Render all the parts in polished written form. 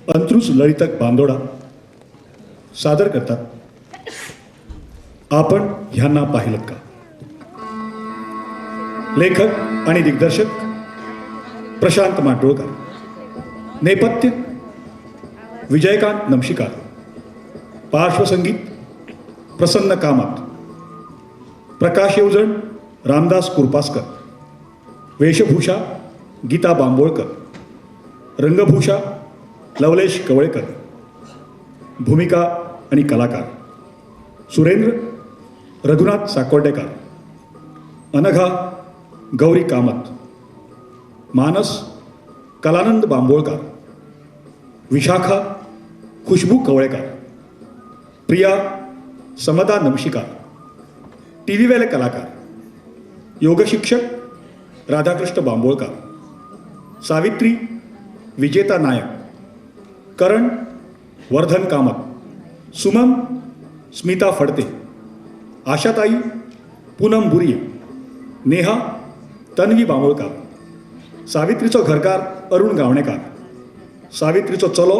अंत्रुज ललितक बांदोडा सादर करतात. आपण ह्यांना पाहिलं का? लेखक आणि दिग्दर्शक प्रशांत माटोळकर, नेपथ्य विजयकांत नमशिकार, पार्श्वसंगीत प्रसन्न कामत, प्रकाश येवजण रामदास कुरपासकर, वेशभूषा गीता बांबोळकर, रंगभूषा लवलेश कवळेकर, भूमिका आणि कलाकार सुरेंद्र रघुनाथ साकोर्डेकर, अनघा गौरी कामत, मानस कलानंद बांबोळकर, विशाखा खुशबू कवळेकर, प्रिया समदा नमशिकार, टी व्ही वेले कलाकार योगशिक्षक राधाकृष्ण बांबोळकर, सावित्री विजेता नायक, करण वर्धन कामत, सुमन स्मिता फडते, आशाताई पूनम बुरिये, नेहा तन्वी बांबोळकर, सावित्रीचो घरकार अरुण गावणेकार, सावित्रीचो चलो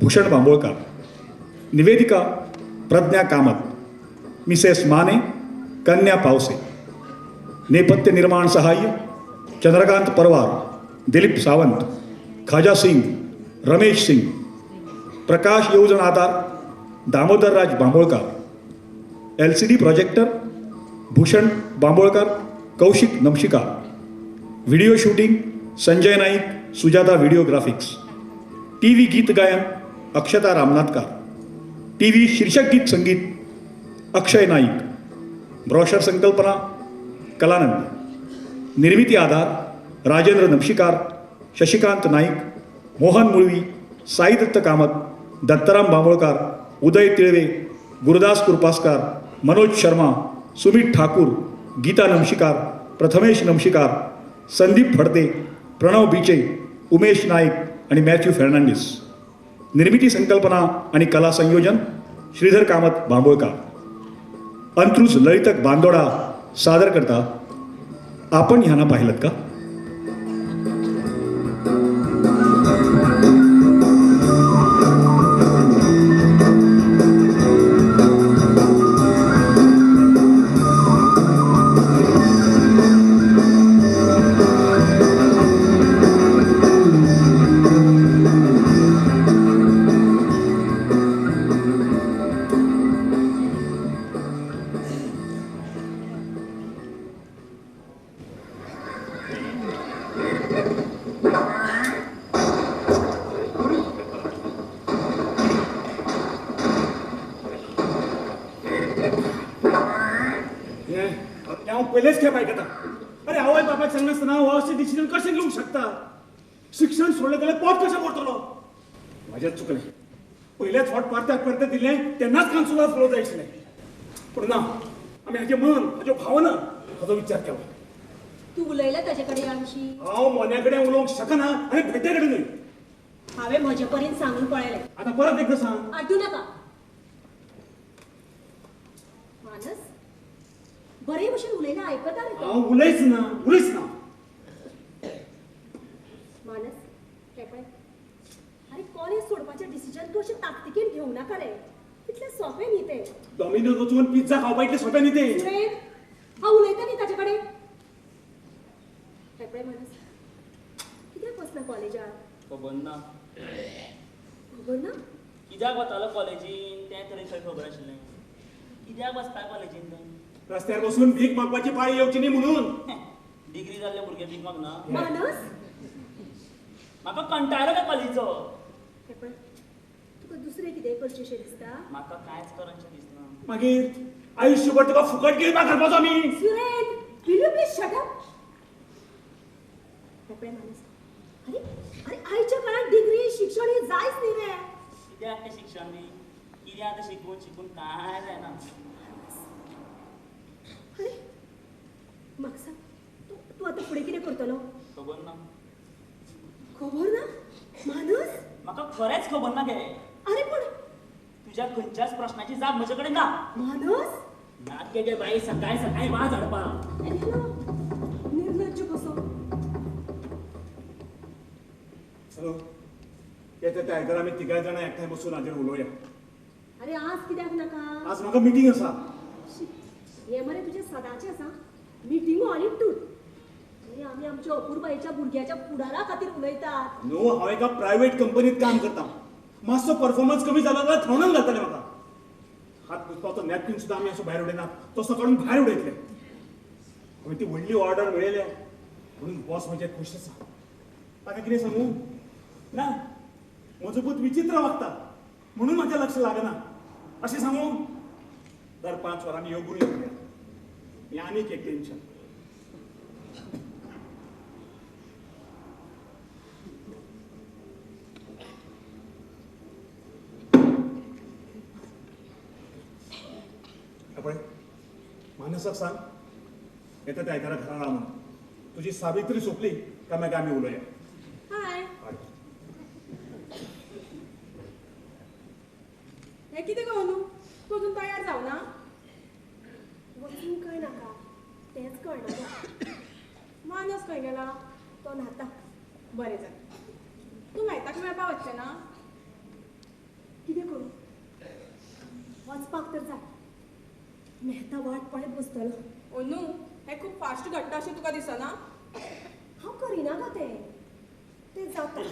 भूषण बांबोळकर, निवेदिका प्रज्ञा कामत, मिसेस माने कन्या पावसे, नेपथ्य निर्माण सहाय्य चंद्रकांत परवार, दिलीप सावंत, खाजा सिंग, रमेश सिंग, प्रकाश योजन आधार Damodar Raj Bambolkar, LCD projector Bhushan Bambolkar, Kaushik Namshikar, video shooting Sanjay Naik, Sujata video graphics, TV गीत गायन अक्षता रामनाथकर, TV शीर्षक गीत संगीत अक्षय नाईक, ब्रॉशर संकल्पना कलानंद, निर्मिती आधार राजेंद्र नमशिकार, शशिकांत नाईक, मोहन मुळवी, साई दत्त कामत, दत्तराम बांबोळकर, उदय तिळवे, गुरुदास कुरपासकर, मनोज शर्मा, सुमित ठाकूर, गीता नमशिकार, प्रथमेश नमशिकार, संदीप फडते, प्रणव बीचे, उमेश नाईक आणि मॅथ्यू फर्नांडिस. निर्मिती संकल्पना आणि कला संयोजन श्रीधर कामत बांबोळकर. अंत्रुज ललितक बांदोडा सादर करता. आपण ह्यांना पाहिलं का? पहिलेच खेळ पाहिजे. अरे आवय बाबा सांगणार हो असे डिसिजन कसे घेऊ शकता? शिक्षण सोडलं त्याला पोट कसं पडतो? माझ्यात चुकले. पहिल्याच फाट पारत्या दिले त्यांनाच कांसुला फळो जायचं नाही. पण ना आम्ही हाचे मन हाज्यो भावना हाचो विचार केला. तू उलयला ताजेकडे आमची? हांव मोन्याकडे उलोवंक शकना आणि भेटेकडे न्हय. हांवें म्हजे परीन सांगून पळयलें. आता परत एकदा सांग. आड्डू नाका. मानस बरे भशेन उलयला आयकता रे? हांव उलयच ना. मानस हे पळय. अरे कॉलेज सोडपाचें डिसिजन तूं अशें ताकतिकेन घेवं नाका रे. इतलें सोंपें न्ही तें. डॉमिनोज वचून पिझ्झा खावपा इतलें सोंपें न्ही तें. सुरेश हांव उलयता न्ही ताजे कडेन. हे पळय मानस कित्याक वचना कॉलेजाक? खबर ना. खबर ना? कित्याक वतालो कॉलेजीन तें तरी खंय खबर आशिल्लें. कित्याक वचता कॉलेजीन तें? रस्त्यार बसून भीक मागपाची पाळी येवची न्ही म्हणून. डिग्री जाल्ले भुरगे भीक मागना. मानस म्हाका कंटाळलो त्या कॉलेजीचो. हे पळय तुका दुसरें कितें करचेशें दिसता? म्हाका कांयच करचें दिसना. मागीर आयुष्यभर तुका फुकट गिळपाक घालपाचो आमी. Suresh will you please shut up? हे पळय मानस अरे अरे आयच्या काळात डिग्री शिक्षण हे जायच न्ही रे. कित्याक तें शिक्षण बी? कितें आतां शिकून कांय जायना. अरे म्हाका सांग तूं आतां फुडें कितें करतलो? खबर ना. खबर ना? मानस म्हाका खरेंच खबर ना गे. अरे पण तुज्या खंयच्याच प्रश्नाची जाप म्हजे कडेन ना. मानस नाटके गे बाई सकाळी वाज हाडपाक. निर्लज्ज कसो. हॅलो येता त्या आयतारा आमी तिगाय जाणां एकठांय बसून हाजेर उलोवया. अरे आज कित्याक नाका? आज म्हाका मिटींग आसा. हे मरे तुझे सदांचे आसा मिटिंगो आनी टूर. अरे आमी आमच्या अपूर्बाईच्या भुरग्याच्या फुडारा खातीर उलयतात. न्हू, हांव एका प्रायव्हेट कंपनीत काम करता. मातसो परफॉर्मन्स कमी जालो जाल्यार थोंडावन घालतले म्हाका. हात पुसपाचो नॅपकिन सुद्दां आमी असो भायर उडयनात, तसो काडून भायर उडयतले. हांवें ती व्हडली ऑर्डर मेळयल्या म्हणून बॉस म्हजे खूश आसा. ताका कितें सांगू? ना, म्हजो पूत विचित्र वागता म्हणून म्हाजें लक्ष लागना अशें सांगू? दर 5 वरांनी योगून येतले. हें आनीक एक टेन्शन. पळय, मानसाक सांग येता त्या आयतारा घरा राव म्हणून. तुजी सावित्री सोंपली काय मागीर आमी उलोवया. हाय, हय. हे कितें गो अनु? तूं अजून तयार जावना? वचूंक काय नाका तेंच कळना. मानस खंय गेला? तो न्हाता. बरें जालें. तूं मेहताक मेळपा वचचें ना? कितें करूं? वचपाक तर जाय. मेहता वाट पळयत बसतलो. अनु, हें खूब फास्ट घडटा अशें तुका दिसना? हांव करिना गा तें. तें जाता.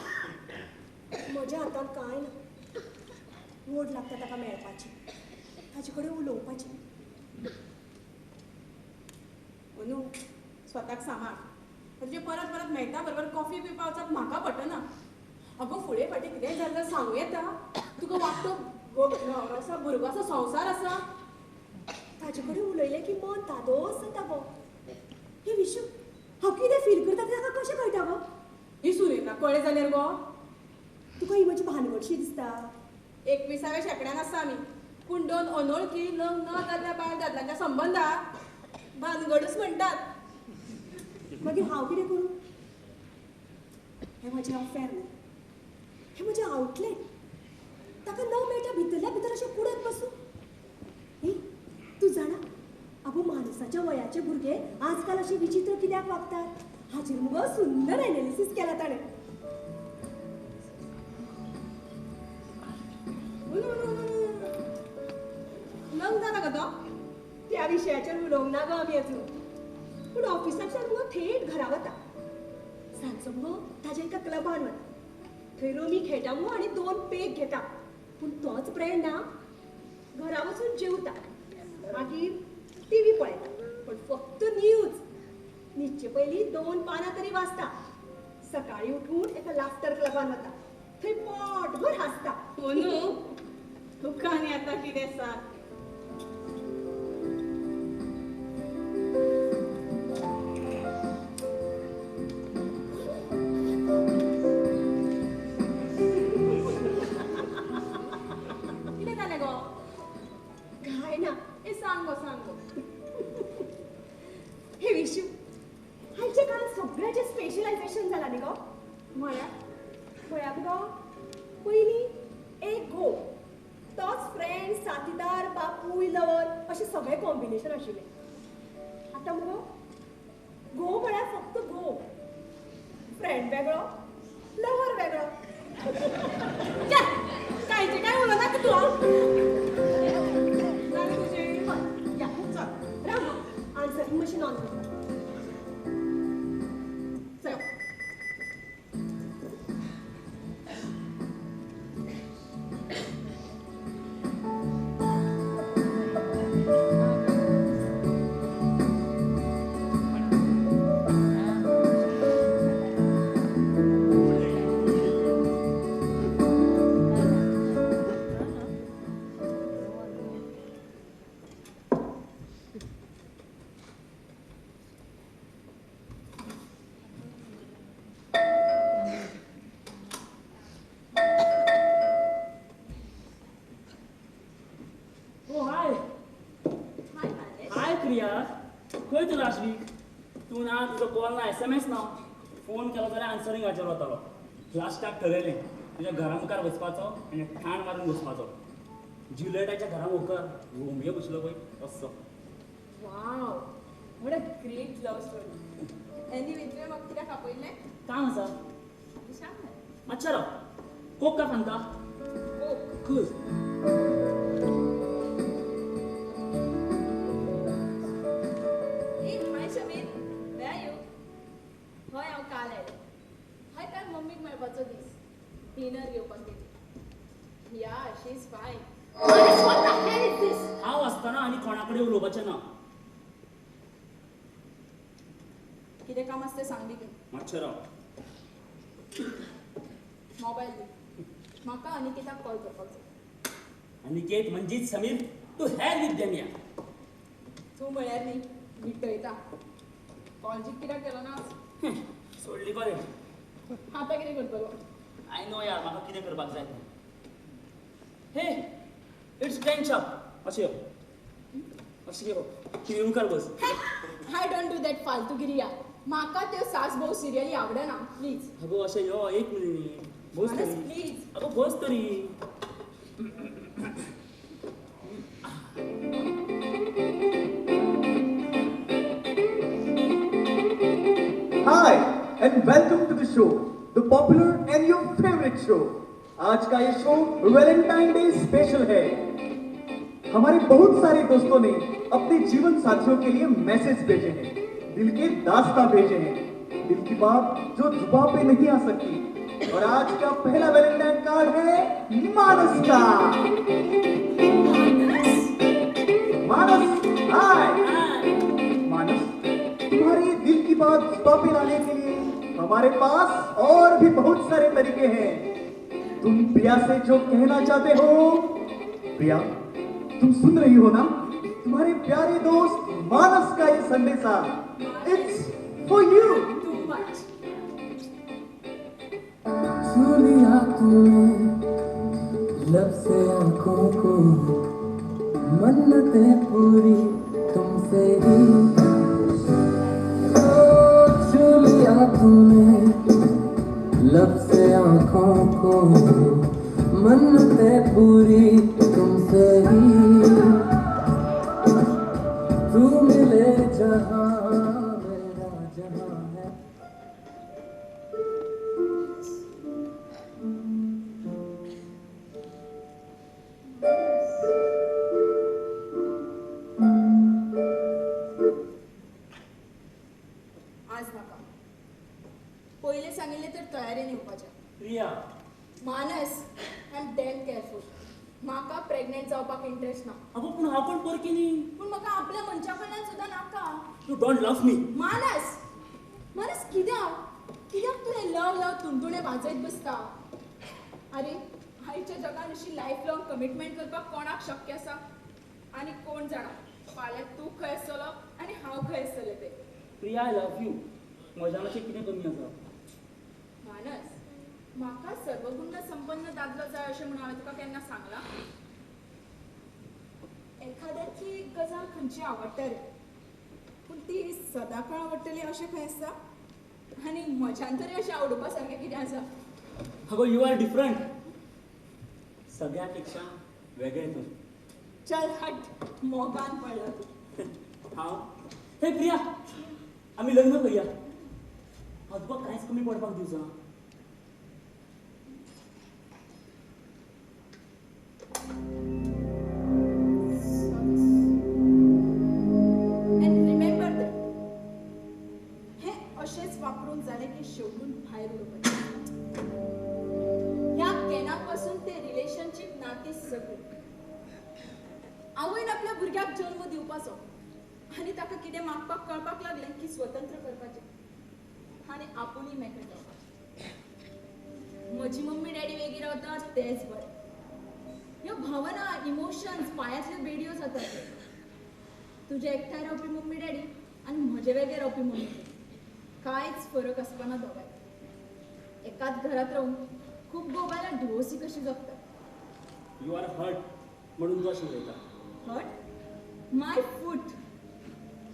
म्हज्या हातांत कांय ना. वोड लागता ताका मेळपाची, ताचे कडेन उलोवपाची. अनु, स्वताक सांबाळ. तुजें परत परत मेहता बरोबर कॉफी पिवपा वचप म्हाका पटना. अगो, फुडें फाटीं कितेंय जालें जाल्यार सांगूं येता. तुका वागतो न्हवरो आसा, भुरगो आसा, संवसार आसा. ताचे कडेन उलयलें की मन धादोस जाता गो. हे विशू, हांव कितें फील करता तें ताका कशें कळटा गो? ही सुरेखा कळ्ळें जाल्यार गो. तुका ही म्हजी भानगडशी दिसता. 21व्या शेंकड्यान आसा आमी. पूण 2 अनोळखी लग्न न जाल्ल्या बायल दादल्यांच्या संबंदाक भानगडूच म्हणटात. मागीर हांव कितें करूं? हें म्हजें अफेर न्हू. हें म्हजें आउटलेट. ताका न मेळटा भितरल्या भितर अशें कुडत बसूं. हे तूं जाणा, आगो माणसाच्या वयाचे भुरगे आजकाल अशे विचित्र कित्याक वागतात? हाचेर मुगो सुंदर एनालिसीस केला ताणें. लग्न जाता का तो? त्या विशयाचेर उलोवंक ना गो आमी अजून. पूण ऑफिसांतल्यान मुगो थेट घरा वता. सांजचो मुगो ताज्या एका क्लबान वता. थंय रमी खेळटा मुगो आनी 2 पेग घेता. पूण तोच फ्रेंड ना, घरा वचून जेवता. मागीर टीव्ही पळयता. पण फक्त न्यूज. न्यूजचे पयलीं 2 पानां तरी वाचता. सकाळीं उठून एका लाफ्टर क्लबान वता. थंय पोटभर हांसता. अनु, तुका आनी आतां कितें सांग? कितें जालें गो? काय ना. ए सांग गो, सांग गो. हे विशू, आयच्या काळात सगळ्याचे स्पेशलायझेशन जाला न्ही गो. म्हळ्यार गो, पयलीं एक घोव. तोच फ्रेंड, साथीदार, बापूय, लवर अशें सगळें कॉम्बिनेशन आशिल्लें. आतां मुगो घोव म्हळ्यार फक्त घोव. फ्रेंड वेगळो, लवर वेगळो. कांयचें काय उलोवना का तूं? जालें तुजें? या चल राव गो, आन्सरींग मशीन ऑन करता. चल. लास्ट वीक तू ना तुजो कॉल ना SMS ना फोन केलो जाल्यार आन्सरींग हाचेर वतालो. लास्टाक ठरयलें तुज्या घरा मुखार वचपाचो आनी ठाण मारून बसपाचो. ज्युलियटाच्या घरा मुखार रोमियो बसलो पळय तसो. Wow, what a great love story. Anyway म्हाका कित्याक आपयल्लें? काम आसा सांग ना. मातशें राव. कोक का सांगता खूस हाय समीर where are you? हय हांव काल आयलें हय काल मम्मीक मेळपाचो दीस डिनर घेवपाक गेली या शी इज फायन what the hell is this? हांव आसतना आनी कोणा कडेन उलोवपाचें ना कितें काम आसता तें सांग बेगीन मातशें राव मोबायल दी म्हाका अनिकेताक कॉल करपाक जाय अनिकेत म्हणजेच समीर तू हेर विद्यान या तूं म्हळ्यार न्ही विटयता कॉलेजीक कित्याक केलो ना सोडली बरें आतां कितें करतलो आय नो यार म्हाका कितें करपाक जाय तें हे इट्स टेन शॉप अशें यो अशें यो टी मुखार बस हाय डोंट डू दॅट फालतूगिरिया म्हाका त्यो सास भोव सिरियली आवडना प्लीज अगो अशें यो एक मिनिट बस मानस, तरी please. अगो बस तरी Hi and welcome to the show, the popular and your favorite show. आज का ये शो वैलेंटाइन डे स्पेशल है। हमारे बहुत सारे दोस्तों ने अपने जीवन साथियों के लिए मैसेज भेजे हैं, दिल के दास्तां भेजे हैं, दिल की बात जो जुबान पे नहीं आ सकती। और आज का पहला वैलेंटाइन कार्ड है मानस का। मानस, हाय। मानस, तुम्हारी दिल की बात जुबान पे लाने के लिए हमारे पास और भी बहुत सारे तरीके हैं। तुम प्रिया से जो कहना चाहते हो, प्रिया, तुम सुन रही हो ना? तुम्हारे प्यारे दोस्त मानस का ये संदेशा, it's for you. Too much छू लिया तूने लब से आंखों को, मन्नतें पूरी तुमसे ही। ओ, छू लिया तूने लब से आंखों को, मन्नतें पूरी तुमसे ही। तू मिले जहां मेरा जहां है। आज नाका पहिले सांगिल्लें तर तयारेन येवपाचें प्रिया मानस आय एम डॅम केअरफूल म्हाका प्रेग्नेंट जावपाक इंटरेस्ट ना अगो पूण हांव कोण परकी न्ही पूण म्हाका आपल्या मनशा कडल्यान सुद्दां नाका यू डोंट लव मी मानस मानस कित्याक कित्याक तूं हे लव लव तुणतुणे वाजयत बसता अरे आयच्या जगान अशी लायफ लॉंग कमिटमेंट करपाक कोणाक शक्य आसा आनी कोण जाणा फाल्यां तूं खंय आसतलो आनी हांव खंय आसतलें तें प्रिया आय लव यू म्हज्या मातशें कितें कमी आसा मानस म्हाका सर्वगुण संपन्न दादलो जाय अशें म्हणून हांवें तुका केन्ना सांगलां एखाद्याची गजाल खंयची आवडटा रे पूण ती सदांकाळ आवडटली अशें खंय आसता आनी म्हज्यान तरी अशें आवडपा सारकें कितें आसा अगो यू आर डिफरंट सगळ्या पेक्षा वेगळे तूं चल हट मोगान पडला तूं हांव हे प्रिया आमी लग्न करुया हांव तुका कांयच कमी पडपाक दिवचो ना And remember that. हे अशेंच वापरून जालें की शेवटून भायर उडोवपाचें ह्या केनापासून ते रिलेशनशीप नाती सगळी आवयन आपल्या भुरग्याक जल्म दिवपाचो आनी ताका कितें मागपाक कळपाक लागलें की स्वतंत्र करपाचें आनी आपुणूय मेकळें जावपाचें म्हजी मम्मी डॅडी वेगळी रावता तेंच बरें ह्यो भावना इमोशन्स पांयांतल्यो बेडयो जातात तुजे एकठांय रावपी मम्मी डॅडी आनी म्हजे वेगळे रावपी मम्मी डॅडी कांयच फरक आसपाना दोगांय एकाच घरात रावून खूब घोव बायलां डिवोर्सी कशी जगतात यू आर हर्ट म्हणून तूं अशें उलयता हट माय फूट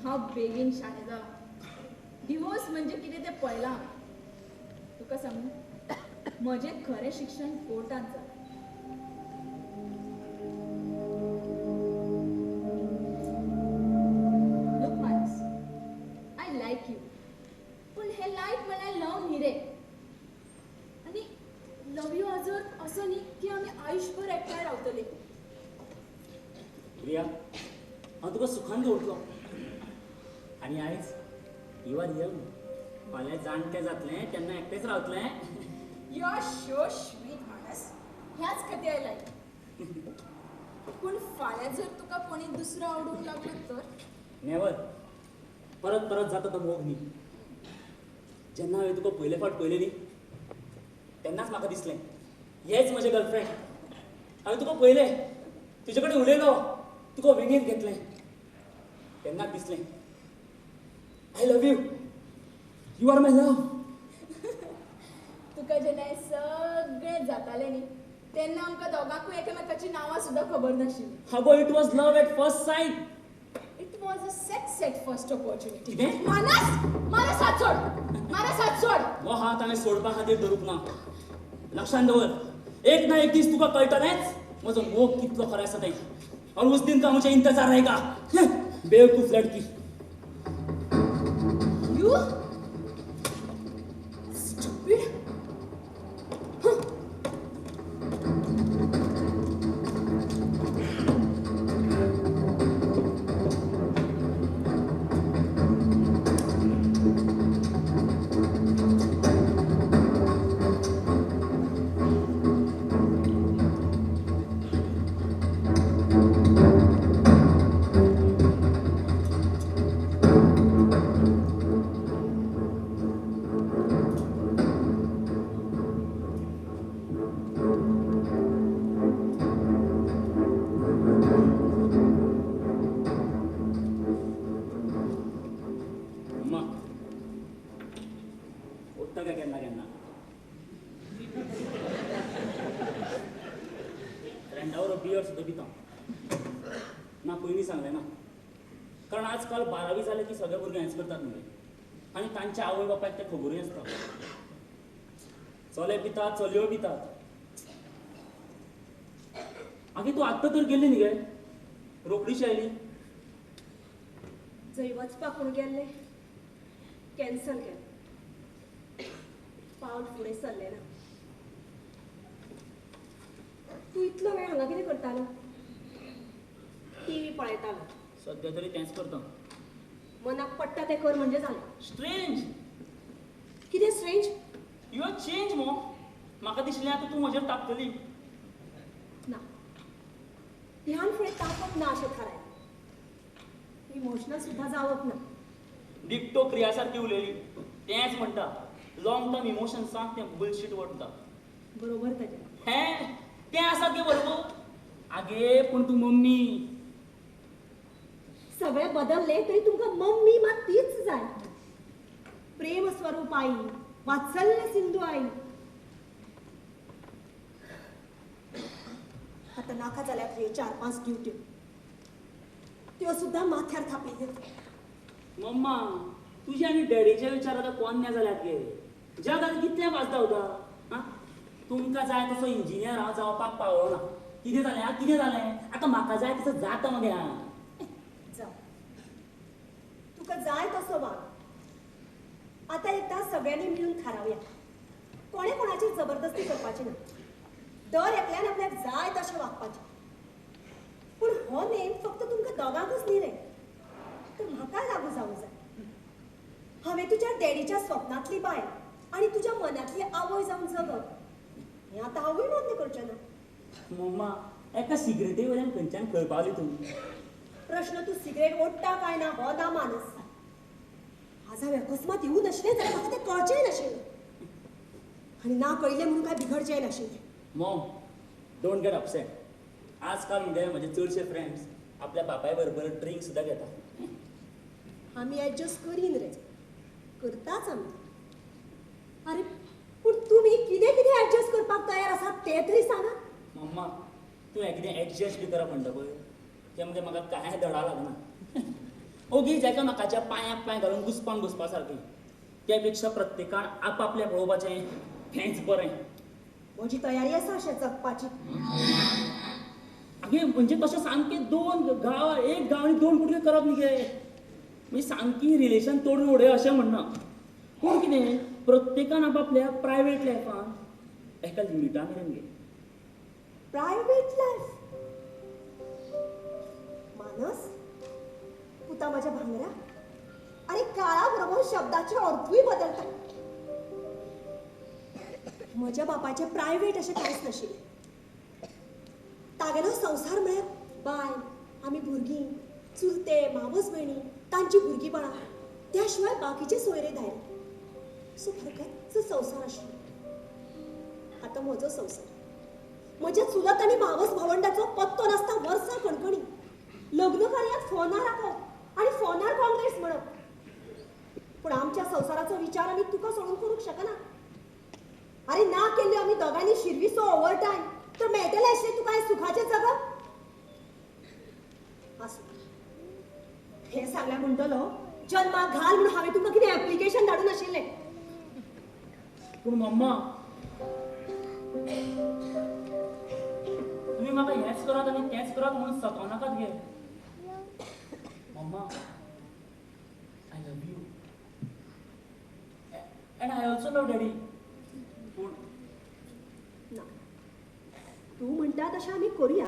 हांव बेगीन शाणे जाला डिवोर्स म्हणजे कितें तें पळयलां तुका सांगू म्हजें खरें शिक्षण कोर्टांत जालें Look, Manas, I like you. पूण हे लायक म्हळ्यार लव न्ही रे आनी लव यू हाजो प्रिया हांव तुका सुखान दवरतलो आनी आयज यू आर यंग फाल्यां जाणटें जातलें तेन्ना एकटेंच रावतलें. यू आर शो स्वीट माणस. ह्याच खातीर आयलाय. पूण फाल्यां जर तुका कोणी दुसरो आवडूंक लागलो तर? नेवर. परत परत जाता तो मोग न्ही. जेन्ना हांवें तुका पयले फावट पयलें न्ही तेन्नाच म्हाका दिसलें हेच म्हजें गर्लफ्रेंड. हांवें तुका पयलें, तुजे कडेन उलयलो, तुका विंगेन घेतलें तेन्नाच दिसलें I love you. You are my love. तुका जेन्ना हें सगळें जातालें न्ही तेन्ना आमकां दोगांकूय एकामेकाची नांवां सुद्दां खबर नाशिल्लीं. हागो it was love at first sight. It was a sex at first opportunity. कितें? मानस हात सोड. मानस हात सोड. हो हात हांवें सोडपा खातीर धरूंक ना. लक्षांत दवर, एक ना एक दीस तुका कळटलेंच म्हजो मोग कितलो खरो आसा तें. और उस दिन का मुझे इंतजार रहेगा. बेवकूफ लड़की. You stupid. अम्मा उठता काय केन्ना केन्ना फ्रेंडावर बियर सुद्दां पिता ना. पयलीं सांगलें ना कारण आजकाल 12वी जालें की सगळे भुरगे हेंच करतात न्ही आनी तांच्या आवय बापायक तें खबरूय आसता. चले पितात, चलयो पितात. आगे तूं आत्तां तर गेल्ली न्ही गे, रोकडीशी आयली. जंय वचपाक म्हूण गेल्लें कॅन्सल केलें. पावल फुडें सरलें ना. तूं इतलो वेळ हांगा कितें करतालो? टीव्ही पळयतालो. सध्या तरी तेंच करता. मनाक पडटा तें कर म्हणजे जालें. स्ट्रेंज. कितें स्ट्रेंज? यू आर चेंज मो. म्हाका दिसलें आतां तूं म्हजेर तापतली. ना, ह्यान फुडें तापप ना अशें थारायलें. इमोशनल सुद्दां जावप ना. डिक्टो क्रिया सारकी उलयली. तेंच म्हणटा लॉंग टर्म इमोशन्सांक तें बुलशीट वखदा. बरोबर ताजें. हें तें आसा तें बरोबर. आगे पूण तूं मम्मी. सगळें बदललें तरी तुमकां मम्मी मात तीच जाय. प्रेम स्वरूप आई, वात्सल्य सिंधू आई. आता नाका जाल्यात ह्यो 4-5 ड्युट्यो. त्यो सुद्दां माथ्यार थापिल्ल्यो. मम्मा तुज्या आनी डॅडीच्या विचार आतां कोन्या जाल्यात गे. जगात कितलें वाजता उदा. तुमकां जाय तसो इंजिनियर हांव जावपाक पावलो ना. कितें जालें कितें जालें? आतां म्हाका जाय तसो जाता मगे हांव. जावं, तुका जाय तसो वाग. आतां एकदां सगळ्यांनी मिळून थारावया. कोणे कोणाची जबरदस्ती करपाची ना. दर एकल्यान आपल्याक जाय तशें वागपाचें. पूण हो नेम फक्त तुमकां दोगांकूच न्ही रे, तर म्हाकाय लागू जावंक जाय. हांवें तुज्या डॅडीच्या स्वप्नांतली बायल आनी तुज्या मनांतली आवय जावन जगप हें आतां हांवूय मान्य करचें ना. मम्मा एका सिगरेटी वयल्यान खंयच्यान खंय पावली तूं? प्रश्न तूं सिगरेट ओडटा काय ना हो ना मानस. आज हांवें अकस्मात येवं नाशिल्लें जाल्यार म्हाका तें कळचेंय नाशिल्लें. आनी ना कळिल्लें म्हणून काय बिघडचेंय नाशिल्लें. Maugham don't get upset. आजकाल मगे म्हजे चडशे फ्रेंड्स आपल्या बापाय बरोबर ड्रिंक सुद्दां घेता. आमी एडजस्ट करीन रे, करताच आमी. अरे पूण तुमी कितें कितें एडजस्ट करपाक तयार आसात तें तरी सांगात. मम्मा तूं हें कितें एडजस्ट बी करप म्हणटा पळय तें मगे म्हाका कांय धडा लागना. ओगीच एकामेकाच्या पांयाक पांय घालून घुस्पान घुसपा सारकें. त्या पेक्षा प्रत्येकान आपआपलें पळोवपाचें हेंच बरें. म्हजी तयारी आसा अशें जगपाची. आगे म्हणजे तशें सामकें दोन गांव एक गांव आनी दोन कुडके करप न्ही गे. म्हणजे सामकी रिलेशन तोडून उडय अशें म्हणना. पूण कितें प्रत्येकान आपआपल्या प्रायवेट लायफान एका लिमिटा मेरेन गे. प्रायवेट लायफ माझ्या भांगरा. अरे काळाबरोबर शब्दाचे अर्थही बदलतात. म्हज्या बापाचे प्रायव्हेट अशें कांयच नाशिल्लें. तागेलो संवसार म्हळ्यार बायल, आमी भुरगीं, चुलते, मावस भयणी, तांची भुरगींपणां, त्या शिवाय बाकीचे सोयरे दायरे. सो फकत संवसार आशिल्लो. आतां म्हजो संवसार. म्हज्या चुलत आनी मावस भावंडाचो पत्तो नासता वर्सां कणकणी. लग्न कार्यात फोनार आपोवप आनी फोनार काँग्रेस म्हणप. पूण आमच्या संवसाराचो विचार आमी तुका सोडून करूंक शकना. अरे ना केल्ली आमी दोगांनी शिरविसो ओव्हर टायम तर मेळटलें आशिल्लें तुका हें सुखाचें जगप. आसूं, हें सांगल्या म्हणटलो जन्माक घाल म्हणून हांवें तुका कितें एप्लिकेशन धाडून आशिल्लें. पूण मम्मा तुम्ही म्हाका हेंच करात आनी तेंच करात म्हणून सकनाकात गे. Mamma I love you and I also love daddy. पूण ना, तूं म्हणटा तशें आमी करुया.